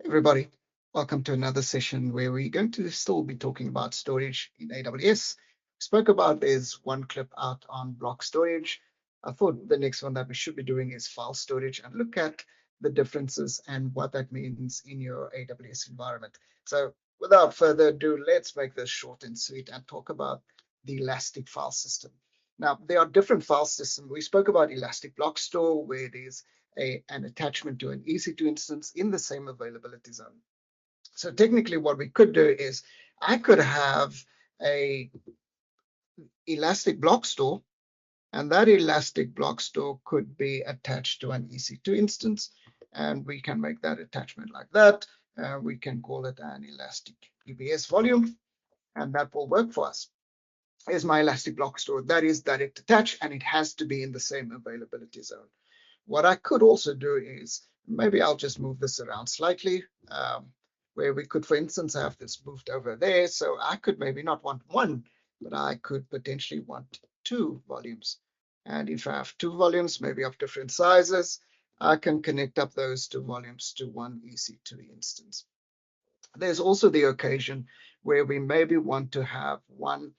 Everybody, welcome to another session where we're going to still be talking about storage in AWS. We spoke about there's one clip out on block storage. I thought the next one that we should be doing is file storage and look at the differences and what that means in your AWS environment. So without further ado, let's make this short and sweet and talk about the Elastic File System. Now, there are different file systems. We spoke about Elastic Block Store, where it is an attachment to an EC2 instance in the same availability zone. So technically what we could do is I could have a Elastic Block Store, and that Elastic Block Store could be attached to an EC2 instance, and we can make that attachment like that. We can call it an Elastic EBS volume, and that will work for us. Here's my Elastic Block Store. That is direct attached, and it has to be in the same availability zone. What I could also do is maybe I'll just move this around slightly, where we could, for instance, have this moved over there. So I could maybe not want one, but I could potentially want two volumes. And if I have two volumes, maybe of different sizes, I can connect up those two volumes to one EC2 instance. There's also the occasion where we maybe want to have one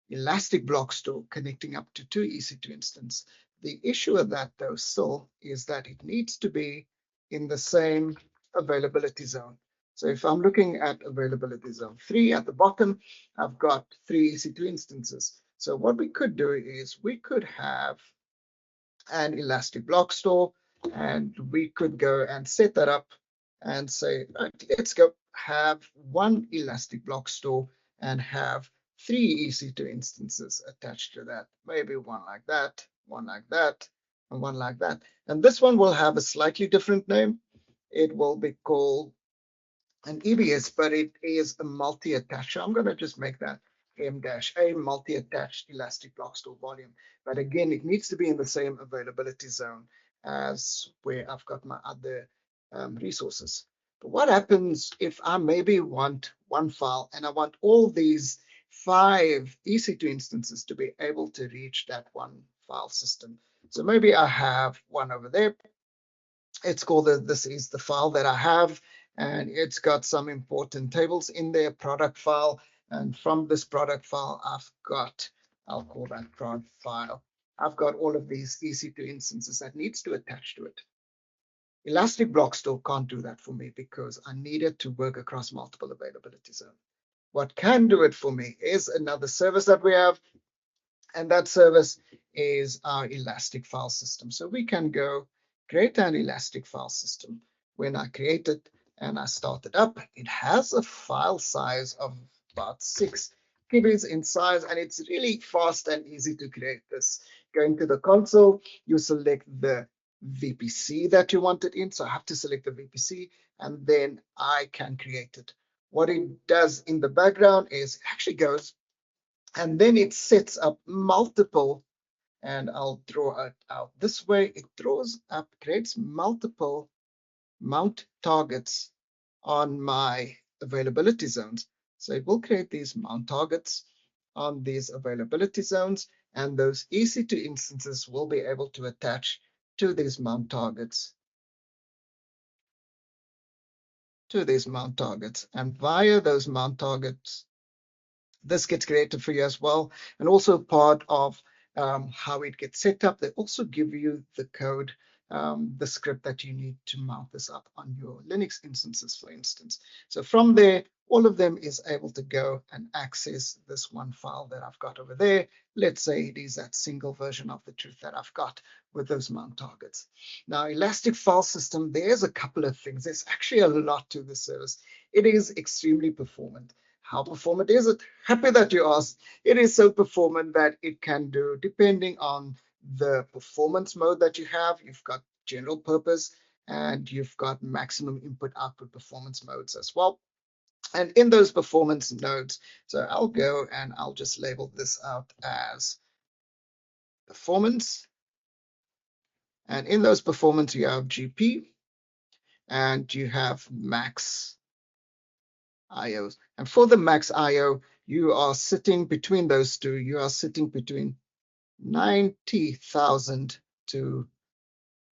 Elastic Block Store connecting up to two EC2 instances. The issue with that, though, still is that it needs to be in the same availability zone. So if I'm looking at availability zone 3 at the bottom, I've got 3 EC2 instances. So what we could do is we could have an Elastic Block Store, and we could go and set that up and say, right, let's go have one Elastic Block Store and have 3 EC2 instances attached to that. Maybe one like that, one like that, and one like that. And this one will have a slightly different name. It will be called an EBS, but it is a multi-attached. So I'm going to just make that M-A, multi-attached Elastic Block Store volume. But again, it needs to be in the same availability zone as where I've got my other resources. But what happens if I maybe want one file and I want all these 5 EC2 instances to be able to reach that one file system? So maybe I have one over there. It's called this is the file that I have, and it's got some important tables in there, product file. And from this product file, I'll call that prod file. I've got all of these EC2 instances that needs to attach to it. Elastic Block Store can't do that for me because I need it to work across multiple availability zones. What can do it for me is another service that we have, and that service is our Elastic File System. So we can go create an Elastic File System. When I create it and I start it up, it has a file size of about 6 kilobytes in size, and it's really fast and easy to create this. Going to the console, you select the VPC that you want it in. So I have to select the VPC, and then I can create it. What it does in the background is it actually goes and then it sets up multiple, and I'll draw it out this way. It creates multiple mount targets on my availability zones. So it will create these mount targets on these availability zones, and those EC2 instances will be able to attach to these mount targets. And via those mount targets, this gets created for you as well, and also part of how it gets set up. They also give you the code, the script that you need to mount this up on your Linux instances, for instance. So from there, all of them is able to go and access this one file that I've got over there. Let's say it is that single version of the truth that I've got with those mount targets. Now, Elastic File System, there's a couple of things. There's actually a lot to the service. It is extremely performant. How performant is it? Happy that you asked. It is so performant that it can do, depending on the performance mode that you have. You've got general purpose, and you've got maximum input output performance modes as well. And in those performance nodes, so I'll go and I'll just label this out as performance. And in those performance, you have GP and you have max IOs. And for the max IO, you are sitting between those two. You are sitting between 90,000 to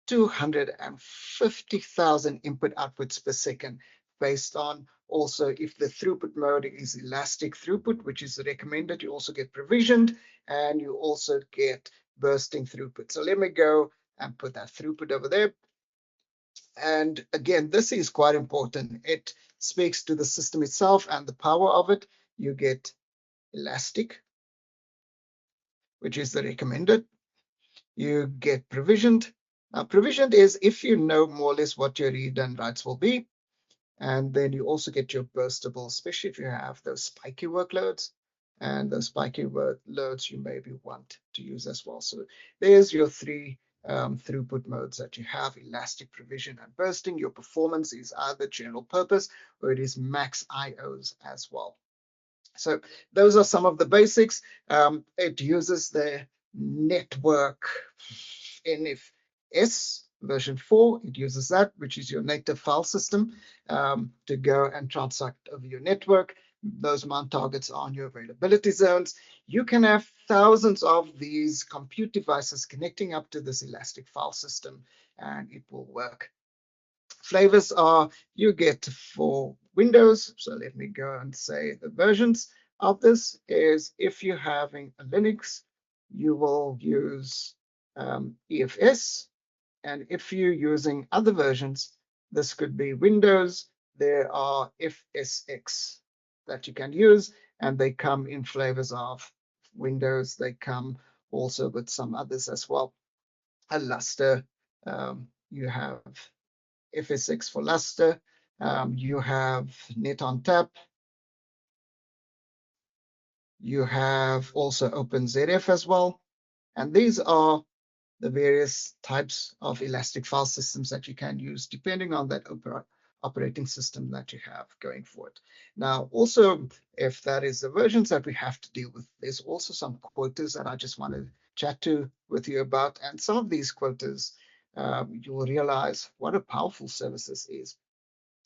250,000 input outputs per second based on also if the throughput mode is elastic throughput, which is recommended. You also get provisioned, and you also get bursting throughput. So let me go and put that throughput over there. And again, this is quite important. It speaks to the system itself and the power of it. You get elastic, which is the recommended. You get provisioned. Now, provisioned is if you know more or less what your read and writes will be. And then you also get your burstable, especially if you have those spiky workloads. And those spiky workloads you maybe want to use as well. So there's your three throughput modes that you have: elastic, provision, and bursting. Your performance is either general purpose or it is max IOs as well. So those are some of the basics. It uses the network NFS version 4. It uses that, which is your native file system, to go and transact over your network. Those mount targets are on your availability zones. You can have thousands of these compute devices connecting up to this Elastic file system, and it will work. Flavors are you get for Windows. So let me go and say the versions of this is if you're having a Linux, you will use EFS. And if you're using other versions, this could be Windows. There are FSX that you can use, and they come in flavors of Windows. They come also with some others as well. A Lustre, you have FSX for Lustre. You have Net on Tap. You have also OpenZF as well. And these are the various types of Elastic file systems that you can use depending on that operating system that you have going for it. Now, also, if that is the versions that we have to deal with, there's also some quotas that I just want to chat with you about. And some of these quotas, you will realize what a powerful service this is.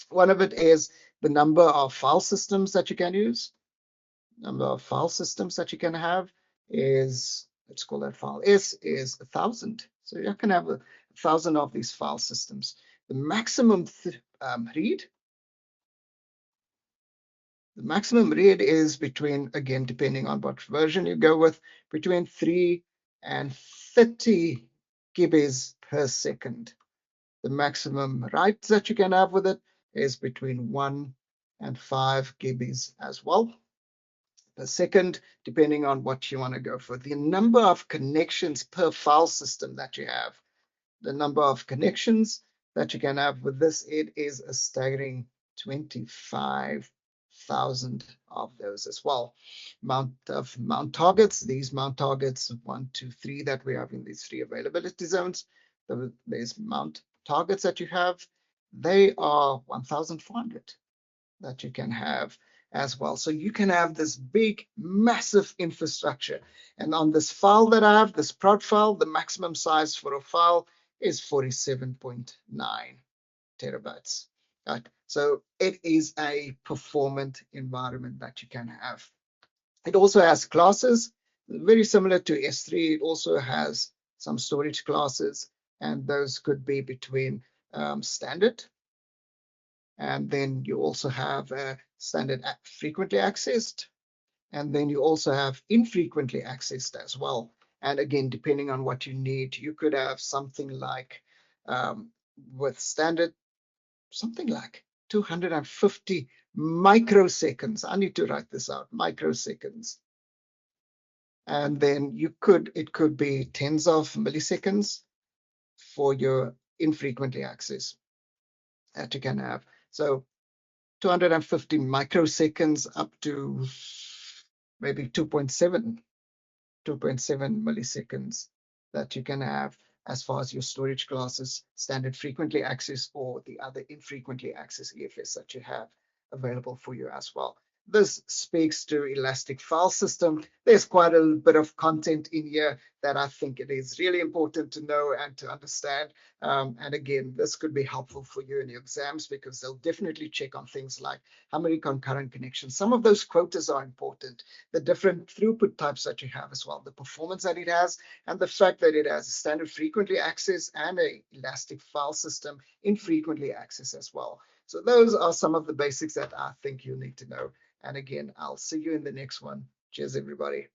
One of it is the number of file systems that you can use. Number of file systems that you can have is, let's call that file S, is 1,000. So you can have 1,000 of these file systems. The maximum read, is between, again, depending on what version you go with, between 3 and 30 gigabits per second. The maximum write that you can have with it is between 1 and 5 gigabits as well per second, depending on what you want to go for. The number of connections per file system that you have, the number of connections that you can have with this, it is a staggering 25,000 of those as well. Mount targets, these mount targets 1, 2, 3 that we have in these 3 availability zones. There's mount targets that you have. They are 1,400 that you can have as well. So you can have this big, massive infrastructure. And on this file that I have, this prod file, the maximum size for a file is 47.9 terabytes. Right? So it is a performant environment that you can have. It also has classes, very similar to S3. It also has some storage classes, and those could be between standard, and then you also have standard frequently accessed, and then you also have infrequently accessed as well. And again, depending on what you need, you could have something like with standard, something like 250 microseconds. I need to write this out, microseconds. And then it could be tens of milliseconds for your infrequently access that you can have. So 250 microseconds up to maybe 2.7 milliseconds that you can have as far as your storage classes, standard frequently access, or the other infrequently access EFS that you have available for you as well. This speaks to Elastic File System. There's quite a bit of content in here that I think it is really important to know and to understand. And again, this could be helpful for you in your exams because they'll definitely check on things like how many concurrent connections. Some of those quotas are important. The different throughput types that you have as well, the performance that it has, and the fact that it has a standard frequently access and a Elastic File System infrequently access as well. So those are some of the basics that I think you'll need to know. And again, I'll see you in the next one. Cheers, everybody.